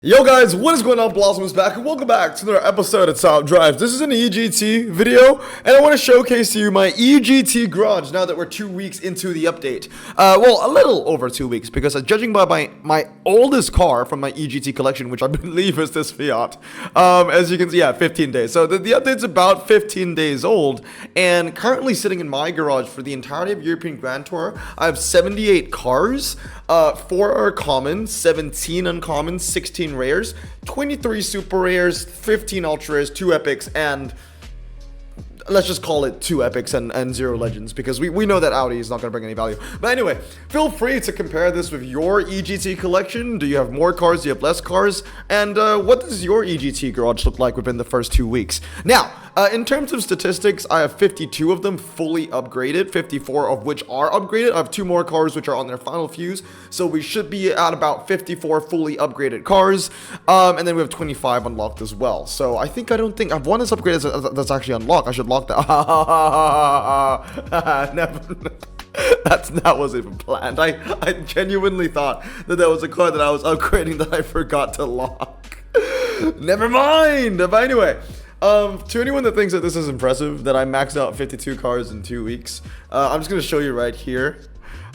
Yo guys, what is going on? Blossom is back and welcome back to another episode of Top Drive. This is an EGT video and I want to showcase to you my EGT garage now that we're 2 weeks into the update. Well, a little over 2 weeks because judging by my oldest car from my EGT collection, which I believe is this Fiat, as you can see, 15 days. So the update's about 15 days old and currently sitting in my garage for the entirety of European Grand Tour. I have 78 cars, 4 are common, 17 uncommon, 16 rares, 23 super rares, 15 ultra rares, 2 epics, and let's just call it 2 epics and 0 legends because we know that Audi is not going to bring any value. But anyway, feel free to compare this with your EGT collection. Do you have more cars? Do you have less cars? And what does your EGT garage look like within the first 2 weeks? Now, in terms of statistics, I have 52 of them fully upgraded, 54 of which are upgraded. I have 2 more cars which are on their final fuse, so we should be at about 54 fully upgraded cars, and then we have 25 unlocked as well. So I don't think I have one that's upgraded that's actually unlocked. I should lock that. Never. That wasn't even planned. I genuinely thought that was a car that I was upgrading that I forgot to lock. Never mind. But anyway, to anyone that thinks that this is impressive, that I maxed out 52 cars in 2 weeks, I'm just going to show you right here.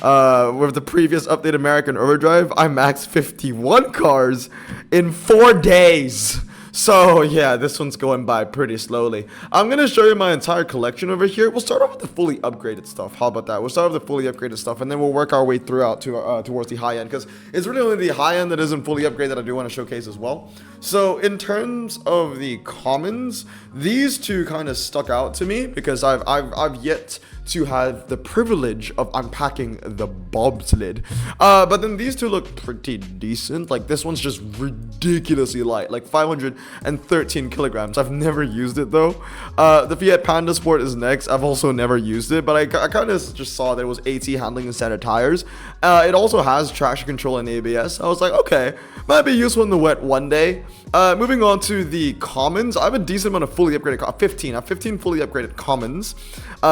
With the previous update American Overdrive, I maxed 51 cars in 4 days. So yeah, this one's going by pretty slowly. I'm going to show you my entire collection over here. We'll start off with the fully upgraded stuff. How about that? We'll start with the fully upgraded stuff, and then we'll work our way throughout to towards the high end, because it's really only the high end that isn't fully upgraded that I do want to showcase as well. So in terms of the commons, these two kind of stuck out to me because I've yet to have the privilege of unpacking the bobsled. But then these two look pretty decent. Like this one's just ridiculously light, like 513 kilograms. I've never used it though. The Fiat Panda Sport is next. I've also never used it, but I kind of just saw that it was AT handling and standard tires. It also has traction control and ABS. I was like, okay, might be useful in the wet one day. Moving on to the commons, I have a decent amount of fully upgraded 15. I have 15 fully upgraded commons,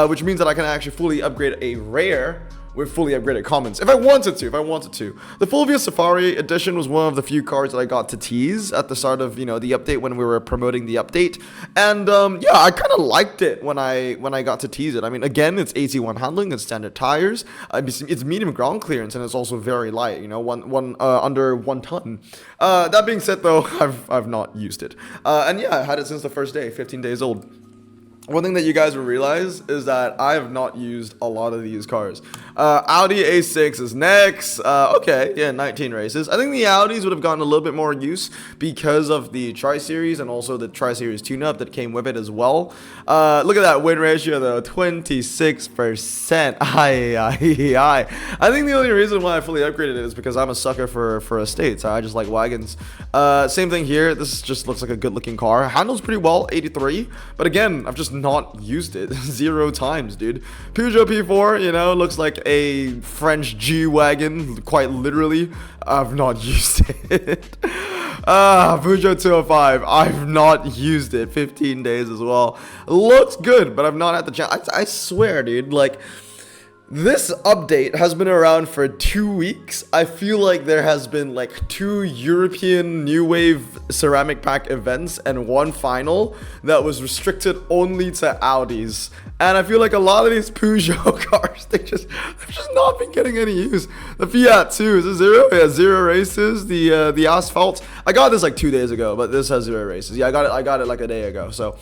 which means that I can actually fully upgrade a rare with fully upgraded commons if I wanted to. The Fulvia Safari Edition was one of the few cars that I got to tease at the start of, the update when we were promoting the update, and yeah, I kind of liked it when I got to tease it. I mean, again, it's AT1 handling, it's standard tires, it's medium ground clearance, and it's also very light, under 1 ton. That being said though, I've not used it, and yeah, I had it since the first day, 15 days old. One thing that you guys will realize is that I have not used a lot of these cars. Audi A6 is next. Okay, yeah, 19 races. I think the Audis would have gotten a little bit more use because of the Tri-Series and also the Tri-Series tune-up that came with it as well. Look at that win ratio though, 26%. I think the only reason why I fully upgraded it is because I'm a sucker for estates. I just like wagons. Same thing here. This just looks like a good looking car. Handles pretty well, 83. But again, I've just not used it 0 times, dude. Peugeot P4, looks like a French G-Wagon, quite literally. I've not used it. Peugeot 205, I've not used it, 15 days as well. Looks good, but I've not had the chance. I swear, dude, like, this update has been around for 2 weeks. I feel like there has been like 2 European New Wave ceramic pack events and 1 final that was restricted only to Audis. And I feel like a lot of these Peugeot cars, they've just not been getting any use. The Fiat too, is it 0? Yeah, 0 races. The Asphalt, I got this like 2 days ago, but this has 0 races. Yeah, I got it like a day ago. So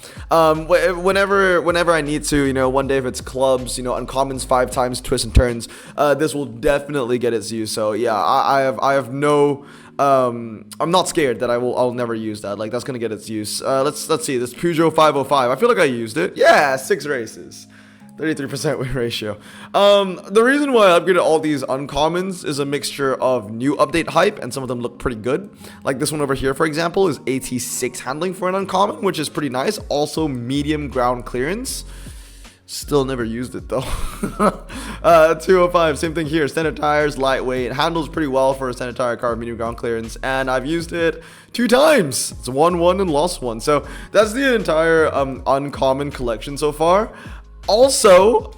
whenever I need to, one day if it's clubs, uncommons 5 times, twists and turns, this will definitely get its use. So yeah, I have no I'm not scared that I'll never use that. Like, that's gonna get its use. Let's see, this Peugeot 505, I feel like I used it. Yeah, 6 races, 33% win ratio. The reason why I upgraded all these uncommons is a mixture of new update hype, and some of them look pretty good. Like this one over here, for example, is AT6 handling for an uncommon, which is pretty nice. Also medium ground clearance. Still never used it though. 205, same thing here. Standard tires, lightweight, handles pretty well for a standard tire car, medium ground clearance, and I've used it 2 times. It's won 1 and lost 1. So that's the entire uncommon collection so far. Also,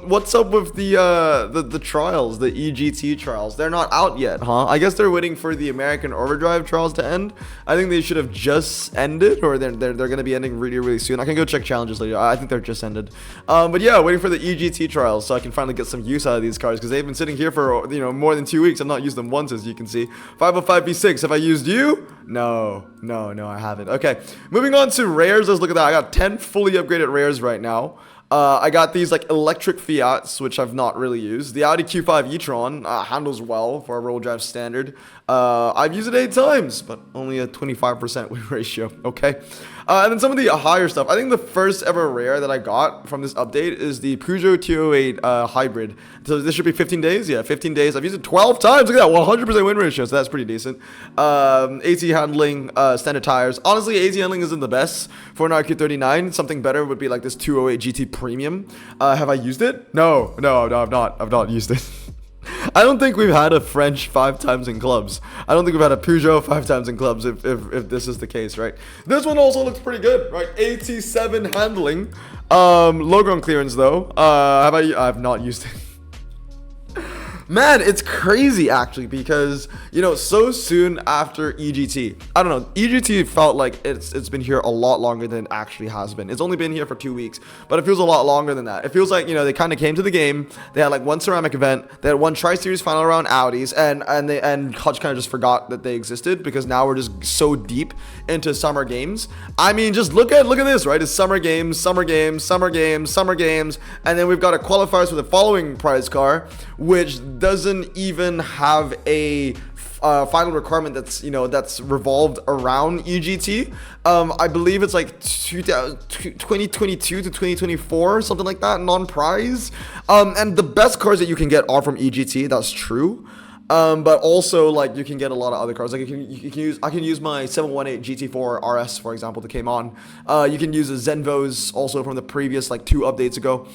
what's up with the trials, the EGT trials? They're not out yet, huh? I guess they're waiting for the American Overdrive trials to end. I think they should have just ended, or they're gonna be ending really, really soon. I can go check challenges later. I think they're just ended. But yeah, waiting for the EGT trials so I can finally get some use out of these cars because they've been sitting here for more than 2 weeks. I've not used them once, as you can see. 505v6. Have I used you? No, I haven't. Okay, moving on to rares. Let's look at that. I got 10 fully upgraded rares right now. I got these like electric Fiats, which I've not really used. The Audi Q5 e-tron handles well for a roll drive standard. I've used it 8 times, but only a 25% win ratio. Okay. And then some of the higher stuff. I think the first ever rare that I got from this update is the Peugeot 208 hybrid. So this should be 15 days. Yeah, 15 days. I've used it 12 times. Look at that, 100% win ratio. So that's pretty decent. AT handling, standard tires. Honestly, AT handling isn't the best for an RQ39. Something better would be like this 208 GT Premium. Have I used it? No, I've not used it. I don't think we've had a French 5 times in clubs. I don't think we've had a Peugeot 5 times in clubs if this is the case, right? This one also looks pretty good, right? 87 handling. Low ground clearance though. I've not used it. Man, it's crazy actually because, so soon after EGT, I don't know, EGT felt like it's been here a lot longer than it actually has been. It's only been here for 2 weeks, but it feels a lot longer than that. It feels like, they kind of came to the game, they had like one ceramic event, they had one Tri-Series final around Audis, and Hutch kind of just forgot that they existed because now we're just so deep into summer games. I mean, just look at this, right? It's summer games, and then we've got a qualifiers for the following prize car, which doesn't even have a final requirement that's revolved around EGT. I believe it's like 2022 to 2024, something like that, non-prize. And the best cars that you can get are from EGT. That's true. But also like you can get a lot of other cars. Like I can use my 718 GT4 RS, for example, that came on. You can use the Zenvos also from the previous like 2 updates ago.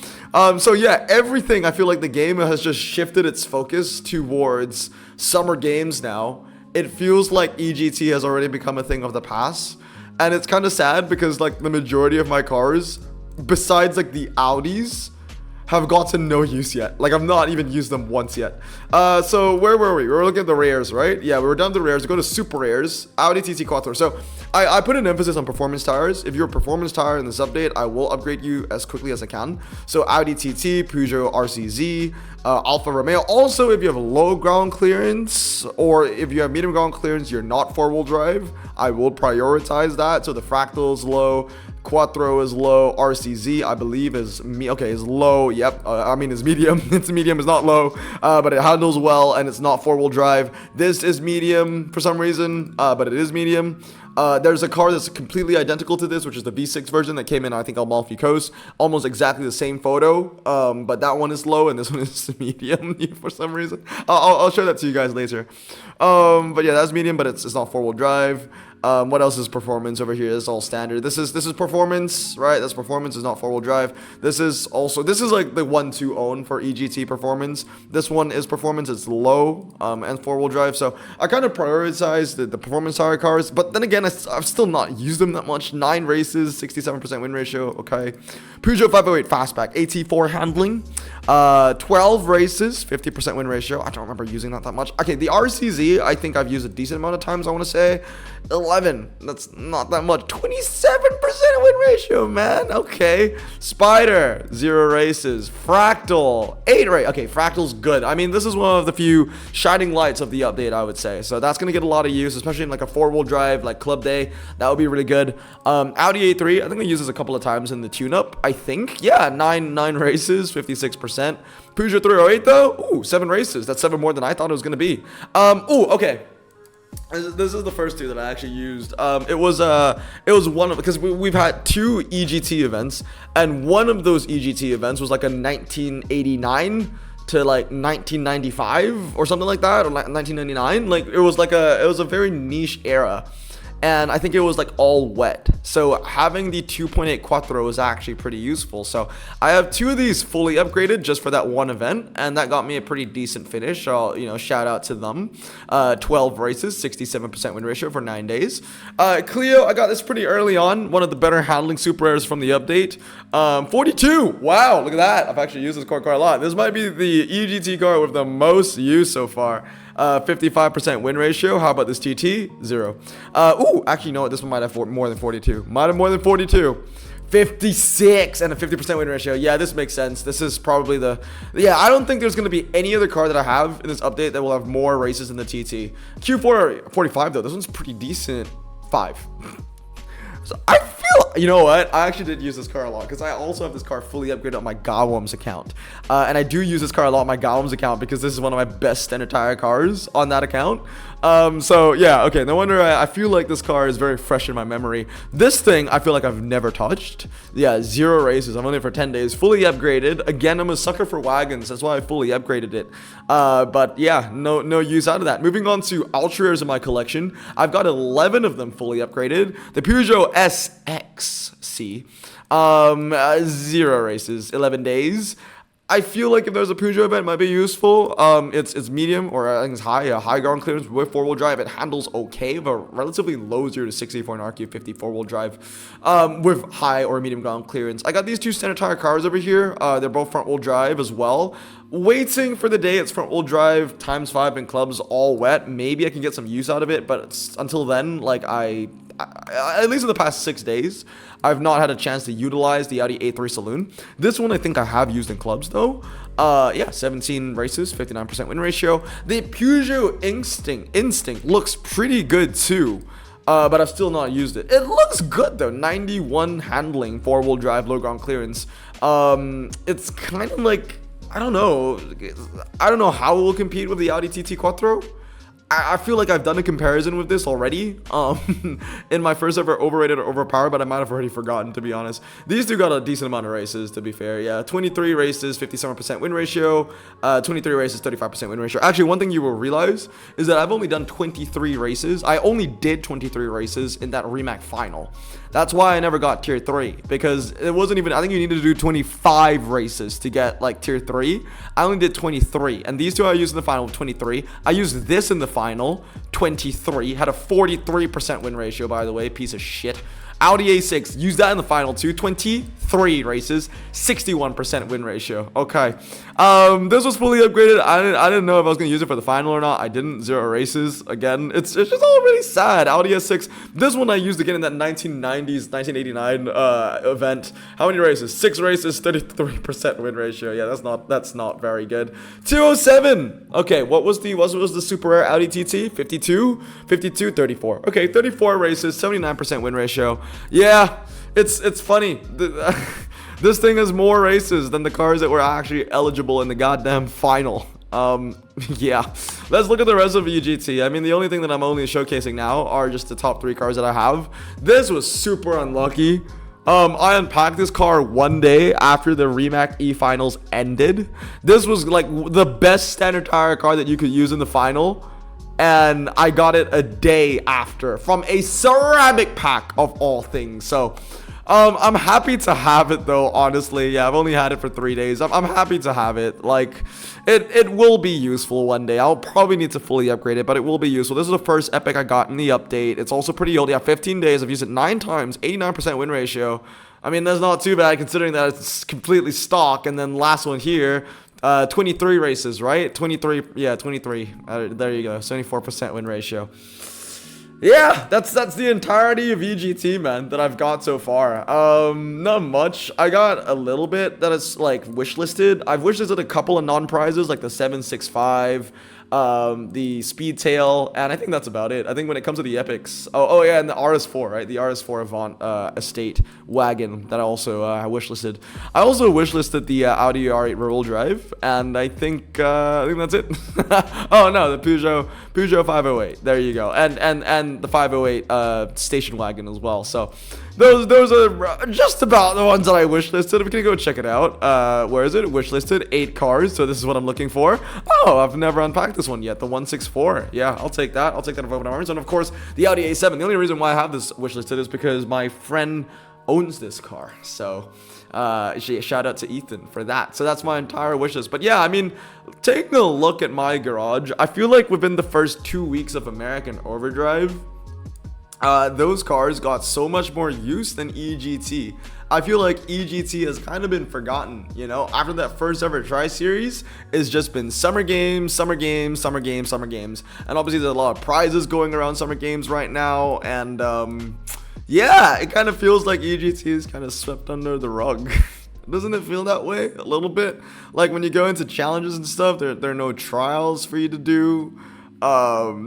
So yeah, everything, I feel like the game has just shifted its focus towards summer games now. It feels like EGT has already become a thing of the past, and it's kind of sad because like the majority of my cars, besides like the Audis, have gotten no use yet. Like I've not even used them once yet. So where were we? We were looking at the rares, right? Yeah, we were down to the rares. We go to super rares, Audi TT Quattro. So I put an emphasis on performance tires. If you're a performance tire in this update, I will upgrade you as quickly as I can. So Audi TT, Peugeot RCZ, Alfa Romeo. Also, if you have low ground clearance or if you have medium ground clearance, you're not 4-wheel drive, I will prioritize that. So the Fractal's low, Quattro is low, RCZ I believe is low. Yep, I mean it's medium. It's medium, it's not low, but it handles well and it's not 4-wheel drive. This is medium for some reason, but it is medium. There's a car that's completely identical to this, which is the V6 version that came in, I think, Amalfi Coast. Almost exactly the same photo, but that one is low and this one is medium for some reason. I'll show that to you guys later. But yeah, that's medium, but it's not 4-wheel drive. What else is performance over here? It's all standard. This is performance, right? That's performance. Is not 4-wheel drive. This is like the one to own for EGT performance. This one is performance. It's low and 4-wheel drive. So I kind of prioritize the performance tire cars, but then again, I've still not used them that much. 9 races, 67% win ratio. Okay. Peugeot 508 fastback, AT4 handling. 12 races, 50% win ratio. I don't remember using that much. Okay, the RCZ, I think I've used a decent amount of times, I want to say. 11, that's not that much. 27% win ratio, man. Okay. Spider, 0 races. Fractal, 8 races. Okay, Fractal's good. I mean, this is one of the few shining lights of the update, I would say. So that's going to get a lot of use, especially in like a 4-wheel drive, like club day. That would be really good. Audi A3, I think I used this a couple of times in the tune-up, I think. Yeah, 9 races, 56%. Peugeot 308 though, ooh, 7 races. That's 7 more than I thought it was gonna be. Okay. This is the first 2 that I actually used. It was one of, because we've had 2 EGT events, and one of those EGT events was like a 1989 to like 1995 or something like that, or like 1999. Like it was a very niche era. and I think it was like all wet. So having the 2.8 Quattro is actually pretty useful. So I have 2 of these fully upgraded just for that one event, and that got me a pretty decent finish. I'll, shout out to them. 12 races, 67% win ratio for 9 days. Cleo, I got this pretty early on. One of the better handling super rares from the update. 42. Wow, look at that. I've actually used this card quite a lot. This might be the EGT card with the most use so far. 55% win ratio. How about this TT? 0. Actually, you know what? This one might have more than 42. Might have more than 42. 56 and a 50% win ratio. Yeah, this makes sense. This is probably I don't think there's going to be any other card that I have in this update that will have more races than the TT. Q4 45 though. This one's pretty decent. 5. So I feel, you know what? I actually did use this car a lot because I also have this car fully upgraded on my Gawams account. And I do use this car a lot on my Gawams account because this is one of my best standard tire cars on that account. So yeah, okay, no wonder I feel like this car is very fresh in my memory. This thing, I feel like I've never touched. Yeah, 0 races. I'm only for 10 days, fully upgraded. Again, I'm a sucker for wagons. That's why I fully upgraded it. But yeah, no use out of that. Moving on to ultra rares in my collection. I've got 11 of them fully upgraded. The Peugeot SXC, 0 races, 11 days. I feel like if there's a Peugeot event, it might be useful. It's medium, or I think it's high ground clearance with 4-wheel drive. It handles okay, but relatively low 0 to 60 for an RQ50 4-wheel drive, with high or medium ground clearance. I got these 2 standard tire cars over here. They're both front-wheel drive as well. Waiting for the day it's front-wheel drive ×5 in clubs all wet. Maybe I can get some use out of it, but until then, like I at least in the past 6 days, I've not had a chance to utilize the Audi A3 Saloon. This one I think I have used in clubs though. 17 races, 59% win ratio. The Peugeot Instinct looks pretty good too. But I've still not used it. It looks good though. 91 handling, 4-wheel drive, low ground clearance. It's kind of like, I don't know how it will compete with the Audi TT Quattro. I feel like I've done a comparison with this already in my first ever overrated or overpowered, but I might have already forgotten, to be honest. These 2 got a decent amount of races, to be fair. Yeah, 23 races, 57% win ratio, 23 races, 35% win ratio. Actually, one thing you will realize is that I've only done 23 races. I only did 23 races in that Remac final. That's why I never got tier 3, because it wasn't even, I think you needed to do 25 races to get like tier 3. I only did 23, and these 2 I used in the final, 23. I used this in the final, 23, had a 43% win ratio, by the way, piece of shit. Audi A6, used that in the final too, 23 races, 61% win ratio. Okay, this was fully upgraded. I didn't know if I was gonna use it for the final or not. I didn't. 0 races. Again, it's just all really sad. Audi S6. This one I used again in that 1990s, 1989 event. How many races? 6 races, 33% win ratio. Yeah, that's not very good. 207. Okay, what was the super rare Audi TT? 52, 34. Okay, 34 races, 79% win ratio. Yeah, it's funny. This thing has more races than the cars that were actually eligible in the goddamn final. Yeah. Let's look at the rest of EGT. I mean, the only thing that I'm only showcasing now are just the top 3 cars that I have. This was super unlucky. I unpacked this car one day after the Remac E finals ended. This was like the best standard tire car that you could use in the final. And I got it a day after from a ceramic pack of all things. So I'm happy to have it though, honestly. Yeah, I've only had it for 3 days. I'm happy to have it. Like it will be useful one day. I'll probably need to fully upgrade it, but it will be useful. This is the first epic I got in the update. It's also pretty old. Yeah, 15 days. I've used it 9 times, 89% win ratio. I mean, that's not too bad considering that it's completely stock. And then last one here, 23 races, right? 23, yeah, 23. There you go, 74% win ratio. Yeah, that's the entirety of EGT, man, that I've got so far. Not much. I got a little bit that is like wishlisted. I've wishlisted a couple of non-prizes, like the 765, the Speedtail, and I think that's about it. I think when it comes to the epics, oh yeah, and the RS4, right? The RS4 Avant Estate wagon that I also wishlisted. I also wishlisted the Audi R8 rear-wheel drive, and I think that's it. Oh no, the Peugeot 508. There you go, and the 508 station wagon as well. So those are just about the ones that I wishlisted. If you can go check it out. Where is it? Wishlisted 8 cars. So this is what I'm looking for. No, I've never unpacked this one yet. The 164. Yeah, I'll take that. I'll take that of open arms. And of course, the Audi A7. The only reason why I have this wish listed is because my friend owns this car. So, shout out to Ethan for that. So that's my entire wish list. But yeah, I mean, taking a look at my garage, I feel like within the first 2 weeks of American Overdrive, those cars got so much more use than EGT. I feel like EGT has kind of been forgotten, you know, after that first ever Tri-Series. It's just been summer games, summer games, summer games, summer games. And obviously there's a lot of prizes going around summer games right now. And yeah, it kind of feels like EGT is kind of swept under the rug. Doesn't it feel that way a little bit? Like when you go into challenges and stuff, there are no trials for you to do.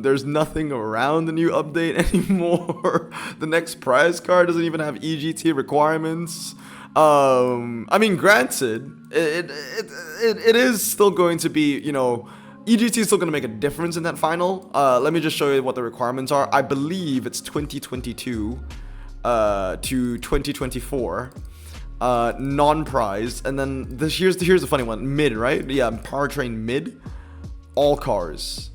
There's nothing around the new update anymore. The next prize card doesn't even have EGT requirements. I mean, granted, it is still going to be, you know, EGT is still going to make a difference in that final. Let me just show you what the requirements are. I believe it's 2022 to 2024. Non-prize, and then here's the funny one. Mid, right? Yeah, powertrain mid. All cars.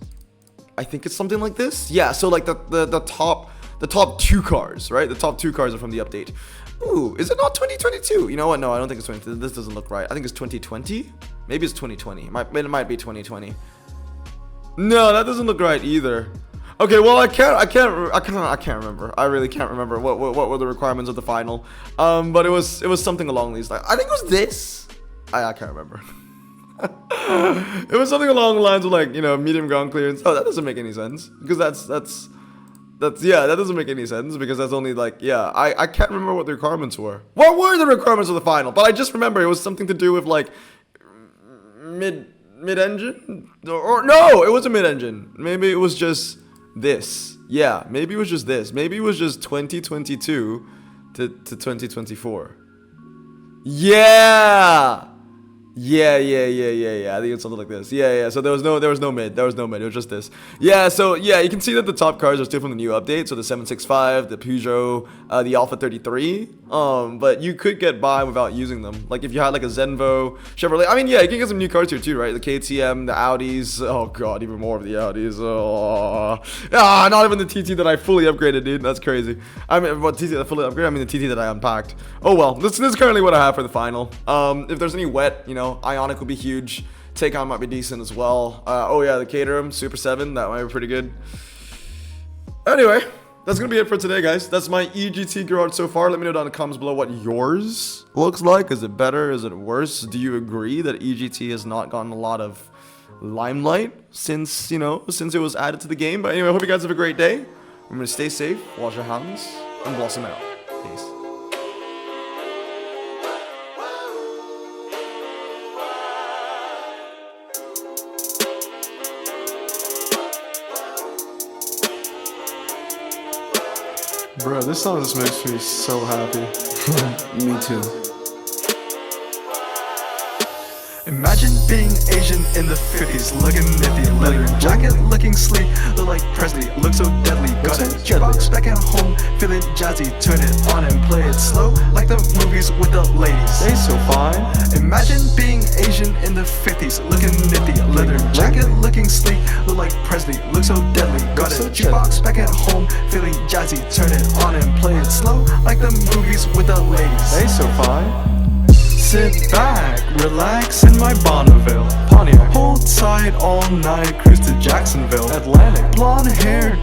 I think it's something like this. Yeah, so like the top 2 cars, right? The top 2 cars are from the update. Ooh, is it not 2022? You know what? No, I don't think it's 20. This doesn't look right. I think it's 2020. Maybe it's 2020. It might be 2020. No, that doesn't look right either. Okay, well I can't remember. I really can't remember what were the requirements of the final. But it was something along these lines. I think it was this. I can't remember. It was something along the lines of like, you know, medium ground clearance. Oh, that doesn't make any sense because that's yeah, that doesn't make any sense because that's only like, yeah, I can't remember what the requirements were. What were the requirements of the final? But I just remember it was something to do with like mid-engine or no, it wasn't mid-engine. Maybe it was just this. Yeah, maybe it was just this. Maybe it was just 2022 to 2024. Yeah. Yeah. I think it's something like this. Yeah. So there was no mid. It was just this. Yeah. So yeah, you can see that the top cars are still from the new update. So the 765, the Peugeot, the Alpha 33. But you could get by without using them. Like if you had like a Zenvo, Chevrolet. I mean, yeah, you can get some new cars here too, right? The KTM, the Audis. Oh god, even more of the Audis. Not even the TT that I fully upgraded, dude. That's crazy. I mean, what TT that I fully upgraded? I mean the TT that I unpacked. Oh well, this is currently what I have for the final. If there's any wet, you know, Ionic would be huge. Taycan might be decent as well. Oh yeah, the Caterham Super 7, that might be pretty good. Anyway, that's gonna be it for today, guys. That's my EGT garage so far. Let me know down in the comments below what yours looks like. Is it better? Is it worse? Do you agree that EGT has not gotten a lot of limelight since it was added to the game? But anyway, I hope you guys have a great day. I'm gonna stay safe, wash your hands, and blossom out. Peace. Bro, this song just makes me so happy. Me too. Imagine being Asian in the 50s, looking nifty, leather jacket, looking sleek, look like Presley, look so deadly. Got a jukebox back at home, feeling jazzy, turn it on and play it slow, like the movies with the ladies. They so fine. Imagine being Asian in the 50s, looking nifty, leather jacket, looking sleek, look like Presley, look so deadly. Got a jukebox back at home, feeling jazzy, turn it on and play it slow, like the movies with the ladies. They so fine. Sit back, relax in my Bonneville Pontiac. Hold tight all night, cruise to Jacksonville. Atlantic. Blonde hair,